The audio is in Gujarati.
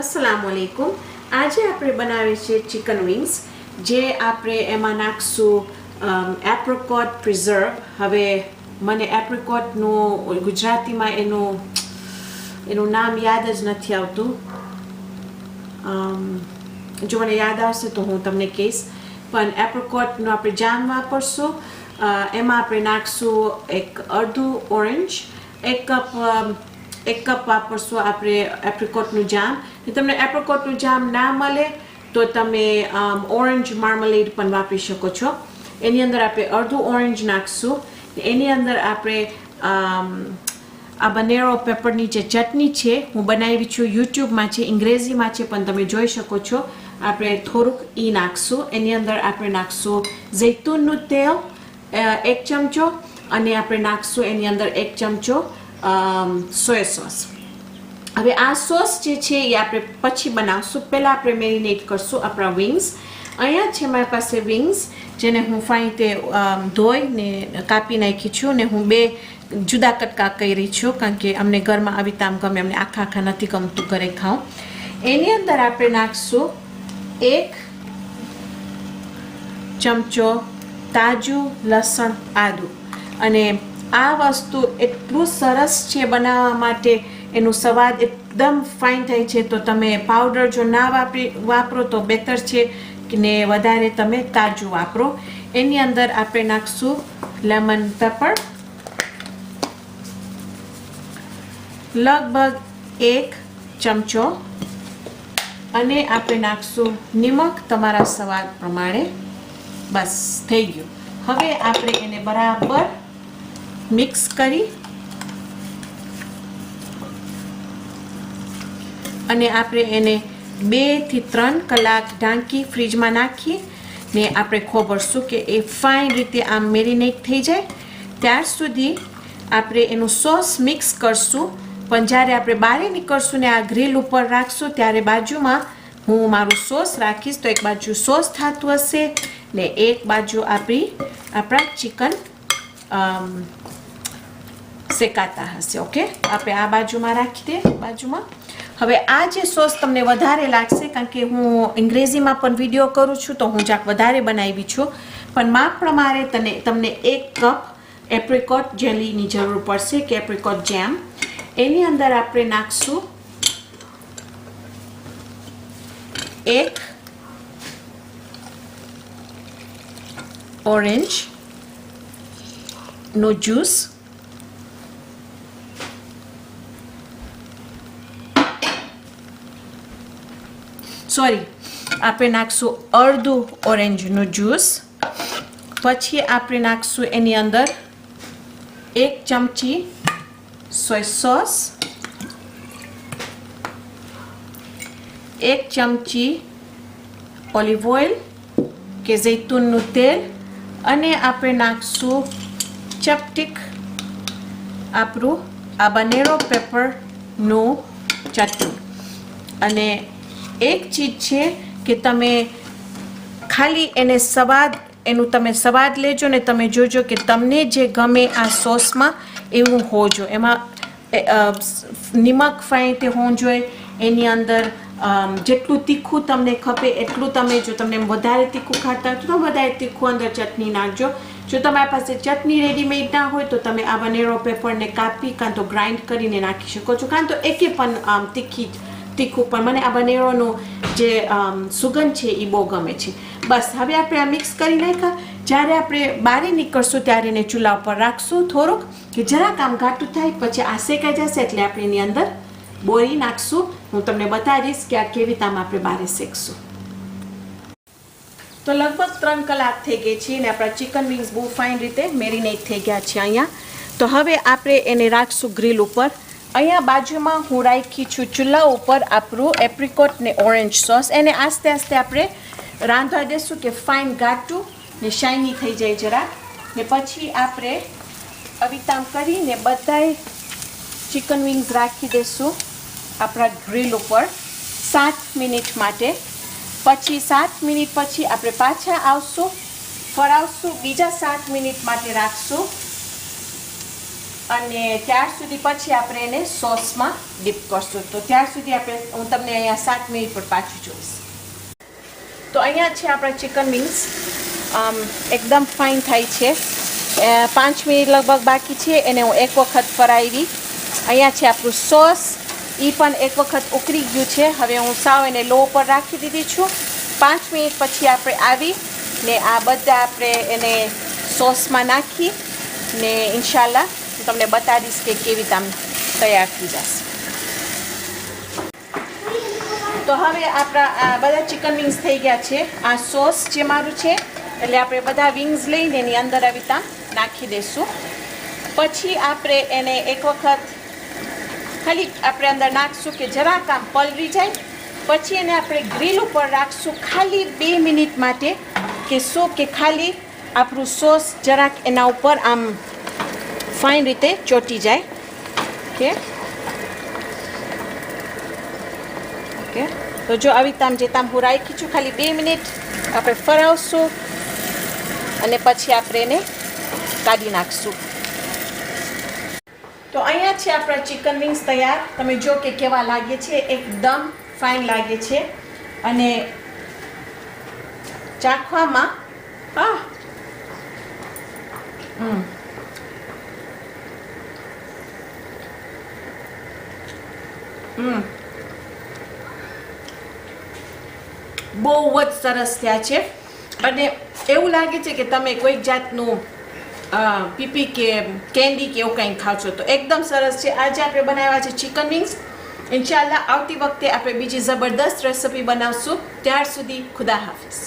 अस्सलामुअलैकुम। आज આપણે બનાવી છે ચિકન વિંગ્સ જે આપણે એમાં નાખશું એપ્રિકોટ પ્રિઝર્વ। હવે મને એપ્રિકોટનું ગુજરાતીમાં એનું નામ યાદ જ નથી આવતું। જો મને યાદ આવશે તો હું તમને કહીશ, પણ એપ્રિકોટનો આપણે જામ વાપરશું। એમાં આપણે નાખશું અડધું ઓરેન્જ, એક કપ વાપરશું આપણે એપ્રિકોટનું જામ। તમને એપ્રિકોટનું જામ ના મળે તો તમે ઓરેન્જ માર્મલેડ પણ વાપરી શકો છો। એની અંદર આપણે અડધું ઓરેન્જ નાખશું। એની અંદર આપણે habanero પેપરની જે ચટણી છે હું બનાવી છું, યુટ્યુબમાં છે, અંગ્રેજીમાં છે, પણ તમે જોઈ શકો છો। આપણે થોડુંક ઈ નાખશું। એની અંદર આપણે નાખશું જૈતુનનું તેલ 1 ચમચો, અને આપણે નાખશું એની અંદર 1 ચમચો સોયા સોસ। હવે આ સોસ જે છે એ આપણે પછી બનાવશું। પહેલાં આપણે મેરિનેટ કરશું આપણા વિંગ્સ। અહીંયા છે મારી પાસે વિંગ્સ, જેને હું ફાઇન રીતે ધોઈને કાપી નાખી છું, ને હું 2 જુદા કટકા કરી છું, કારણ કે અમને ઘરમાં આવી તામ ગમે, અમને આખા નથી ગમતું ઘરે ખાઉં। એની અંદર આપણે નાખશું 1 ચમચો તાજું લસણ આદું। અને આ વસ્તુ એટલું સરસ છે બનાવવા માટે, એનો સ્વાદ એકદમ ફાઇન થાય છે। તો તમે પાવડર જો ના વાપરો તો બેટર છે, ને વધારે તમે તાજું વાપરો। એની અંદર આપણે નાખશું લેમન પેપર, લગભગ 1 ચમચો, અને આપણે નાખશું નિમક તમારા સ્વાદ પ્રમાણે। બસ થઈ ગયું। હવે આપણે એને બરાબર મિક્સ કરી અને આપણે એને 2 થી 3 કલાક ઢાંકી ફ્રીજમાં નાખી ને આપણે ખોબરશું કે એ ફાઇન રીતે આમ મેરિનેટ થઈ જાય। ત્યાર સુધી આપણે એનું સોસ મિક્સ કરશું। પણ જ્યારે આપણે બહાર નીકળશું ને આ ગ્રીલ ઉપર રાખશું, ત્યારે બાજુમાં હું મારું સોસ રાખીશ। તો એક બાજુ સોસ થતું હશે ને એક બાજુ આપણા ચિકન શેકાતા હશે। ઓકે, આપણે આ બાજુમાં રાખી દે બાજુમાં। હવે આ જે સોસ તમને વધારે લાગશે, કારણ કે હું અંગ્રેજીમાં પણ વિડીયો કરું છું, તો હું જાક વધારે બનાવી છું, પણ માપ પ્રમાણે તમને 1 કપ એપ્રિકોટ જેલીની જરૂર પડશે, કે એપ્રિકોટ જેમ। એની અંદર આપણે નાખશું 1 ઓરેન્જ નો જ્યુસ, આપણે નાખશું અડધું ઓરેન્જનું જ્યુસ। પછી આપણે નાખશું એની અંદર 1 ચમચી સોય સોસ, 1 ચમચી ઓલિવ ઓઇલ કે જૈતુનનું તેલ, અને આપણે નાખશું ચપટીક આપણું habanero પેપરનું ચટણી। અને એક ચીજ છે કે તમે ખાલી એનું તમે સ્વાદ લેજો ને તમે જોજો કે તમને જે ગમે આ સોસમાં એવું હોજો। એમાં નિમક ફાઇન રીતે હોવું જોઈએ। એની અંદર જેટલું તીખું તમને ખપે એટલું તમે, જો તમને વધારે તીખું ખાતા હોય તો વધારે તીખું અંદર ચટણી નાખજો। જો તમારી પાસે ચટણી રેડીમેડ ના હોય તો તમે habanero પેપરને કાપી કાં તો ગ્રાઇન્ડ કરીને નાખી શકો છો, કાં તો એકે પણ તીખું પણ મને habaneroનું જે સુગંધ છે એ બહુ ગમે છે। બસ હવે આપણે આ મિક્સ કરી નાખ્યા। જ્યારે આપણે બહાર નીકળશું ત્યારે એને ચૂલા ઉપર રાખશું થોડુંક, કે જરાક આમ ઘાટું થાય, પછી આ શેકાઈ જશે એટલે આપણે એની અંદર બોરી નાખશું। હું તમને બતાવીશ કે આ કેવી રીતે આપણે બહાર શેકશું। તો લગભગ 3 કલાક થઈ ગઈ છે ને આપણા ચિકન વિંગ્સ બહુ ફાઇન રીતે મેરિનેટ થઈ ગયા છે અહીંયા। તો હવે આપણે એને રાખશું ગ્રીલ ઉપર। અહીંયા બાજુમાં હું રાખી છું ચૂલા ઉપર આપણું એપ્રિકોટ ને ઓરેન્જ સોસ। એને આસ્તે આસ્તે આપણે રાંધવા દેશું કે ફાઇન ઘાટું ને શાઇની થઈ જાય જરા, ને પછી આપણે અવિતામ કરીને બધાય ચિકન વિંગ્સ રાખી દેશું આપણા ગ્રીલ ઉપર 7 મિનિટ માટે। પછી 7 મિનિટ પછી આપણે પાછા આવશું, ફરાવશું, બીજા 7 મિનિટ માટે રાખશું। અને ત્યાર સુધી પછી આપણે એને સોસમાં ડીપ કરશું. તો ત્યાર સુધી હું તમને અહીંયા 7 મિનિટ પર પાછું જોઈશ. તો અહીંયા છે આપણા ચિકન વિંગ્સ, એકદમ ફાઇન થાય છે. 5 મિનિટ લગભગ બાકી છે. એને હું એક વખત ફરાવી. અહીંયા છે આપણું સોસ, એ પણ એક વખત ઉકળી ગયું છે. હવે હું સાવ એને લો પર રાખી દીધી છું. 5 મિનિટ પછી આપણે આવી ને આ બધા આપણે એને સોસમાં નાખી ને ઇન્શાલ્લાહ હું તમને બતાવીશ કે કેવી રીતે આમ તૈયાર થઈ જશે. તો હવે આપણા બધા ચિકન વિંગ્સ થઈ ગયા છે. આ સોસ જે મારું છે એટલે આપણે બધા વિંગ્સ લઈને એની અંદર આવી રીતે નાખી દઈશું. પછી આપણે એને એક વખત ખાલી આપણે અંદર નાખશું કે જરાક આમ પલળી જાય. પછી એને આપણે ગ્રીલ ઉપર રાખશું ખાલી 2 મિનિટ માટે, કે શું કે ખાલી આપણું સોસ જરાક એના ઉપર આમ ફાઇન રીતે ચોંટી જાય. ઓકે, તો જો આવી તામ જે તામ હું રાખી છું ખાલી 2 મિનિટ આપણે ફરાવશું અને પછી આપણે એને કાઢી નાખશું. તો અહીંયા છે આપણા ચિકન વિંગ્સ તૈયાર. તમે જો કે કેવા લાગે છે, એકદમ ફાઇન લાગે છે અને ચાખવામાં બહુ જ સરસ થયા છે. અને એવું લાગે છે કે તમે કોઈક જાતનું પીપી કે કેન્ડી કે એવું કંઈ ખાવ છો. તો એકદમ સરસ છે. આજે આપણે બનાવ્યા છે ચિકન વિંગ્સ. ઇન્શાલ્લાહ આવતી વખતે આપણે બીજી જબરદસ્ત રેસિપી બનાવશું. ત્યાર સુધી ખુદા હાફિઝ.